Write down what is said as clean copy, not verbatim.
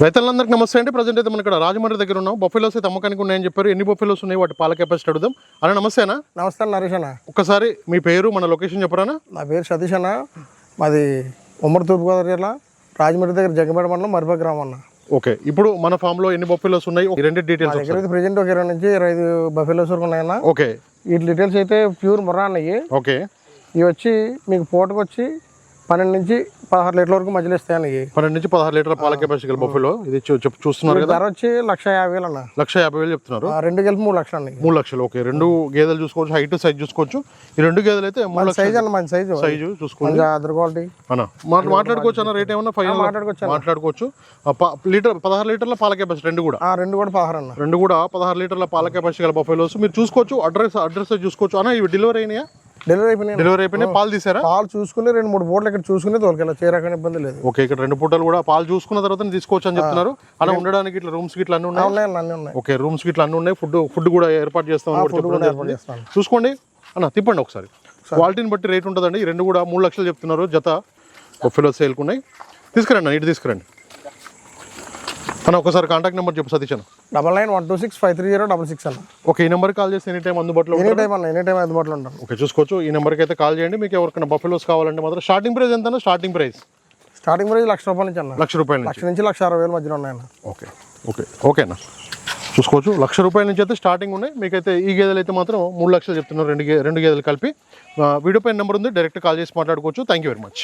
రైతులందరికీ నమస్తే అండి. ప్రజెంట్ అయితే మనం ఇక్కడ రాజమండ్రి దగ్గర ఉన్నాం. బొఫెలోస్ అయితే అమ్మకానికి ఉన్నాయని చెప్పారు. ఎన్ని బొఫెలోస్ ఉన్నాయి, వాటి పాల కెపాసిటీ అడుగుదాం. అన్న నమస్తేనా? నమస్తే నరేష్ అన్న. ఒక్కసారి మీ పేరు, మన లొకేషన్ చెప్పరానా? నా పేరు సతీష్ అన్న. మాది ఉమ్మడి తూర్పుగోదావరి జిల్లా రాజమండ్రి దగ్గర జగ్గంపేట మండలం మరిపా గ్రామం అన్న. ఓకే, ఇప్పుడు మన ఫామ్ లో ఎన్ని బొఫెలోస్ ఉన్నాయి, ఈ రెండు డీటెయిల్స్ దగ్గర అయితే ప్రెజెంట్ ఒక 20 నుంచి 25 బఫెలోస్ వరకు ఉన్నాయన్న. ఓకే, ఈ డీటెయిల్స్ అయితే ప్యూర్ ముర్రా అన్నయ్యి. ఓకే, ఇవి వచ్చి మీకు పూటకు వచ్చి 12 నుంచి 16 లీటర్ల వరకు మధ్యలో ఇస్తాయి అన్నయ్యి. 12 నుంచి 16 లీటర్ల పాల కెపాసిటీ గల బొఫెలో ఇది చూస్తున్నారు కదా. ధర వచ్చి 1,50,000 అన్న. 1,50,000 చెప్తున్నారు. 2 కలిపి 3 లక్షలు అన్నయ్యి. 3 లక్షలు. ఓకే, రెండు గేదెలు చూసుకోవచ్చు, హైట్ సైజ్ చూసుకోవచ్చు. ఈ రెండు గేదెలు అయితే 3 లక్షలు సైజ్ అన్న, మంచి సైజు చూసుకోండి. అదర్ క్వాలిటీ అన్న మాట్లాడుకోవచ్చు అన్న. రేట్ ఏమన్నా ఫైనల్ మాట్లాడుకోవచ్చు. 16 లీటర్ల పాల కెపాసిటీ రెండు కూడా 16 అన్న. రెండు కూడా 16 లీటర్ల పాల కెపాసిటీ గల బొఫెలోస్ మీరు చూసుకోవచ్చు. అడ్రస్ చూసుకోవచ్చు అన్న. ఇవి డెలివరీ అయినాయా? డెలివరీ అయిపోయినాయి. పాలు తీసారా? పాలు చూసుకుని 2-3 పూటలు ఇక్కడ చూసుకుని తోలుకెళ్ళి చేరకనే ఇబ్బంది లేదు. ఓకే, ఇక్కడ 2 పూటలు కూడా పాలు చూసుకున్న తర్వాత తీసుకోవచ్చు అని చెప్తున్నారు. అలా ఉండడానికి ఇట్లా రూమ్స్ గిట్లా అన్ని ఉన్నాయి. ఓకే, రూమ్స్ గిట్లా అన్ని ఉన్నాయి. ఫుడ్ కూడా ఏర్పాటు చేస్తాం. చూసుకోండి అన్న, తిప్పండి ఒకసారి. క్వాలిటీని బట్టి రేట్ ఉంటుందండి. ఈ రెండు కూడా 3 లక్షలు చెప్తున్నారు జత. బొఫెలో సేల్కు ఉన్నాయి. తీసుకురండి అన్న, ఇటు తీసుకురండి అన్న. ఒకసారి కాంటాక్ట్ నెంబర్ చెప్పు సతీష్ అన్న. 9912653066 అన్న. ఓకే, ఈ నెంబర్కి కాల్ చేసి ఎనీ టైం అందుబాటులో ఎనీ టైం అందుబాటులో ఉంటాను. ఓకే, చూసుకోవచ్చు. ఈ నెంబర్కి అయితే కాల్ చేయండి. మీకు ఎవరికైనా బఫెలోస్ కావాలంటే మాత్రం స్టార్టింగ్ ప్రైస్ ఎంత? స్టార్టింగ్ ప్రైస్ ₹1,00,000 నుంచి అన్న. ₹1,00,000 1,00,000 నుంచి 1,60,000 మధ్యలో ఉన్నాయన్న. ఓకే ఓకే ఓకేనా, చూసుకోవచ్చు. ₹1,00,000 నుంచి అయితే స్టార్టింగ్ ఉన్నాయి. మీకైతే ఈ గేదెలు అయితే మాత్రం 3 లక్షలు చెప్తున్నారు. రెండు గేదెలు కలిపి. వీడియో పైన నెంబర్ ఉంది, డైరెక్ట్ కాల్ చేసి మాట్లాడుకోవచ్చు. Thank you very much.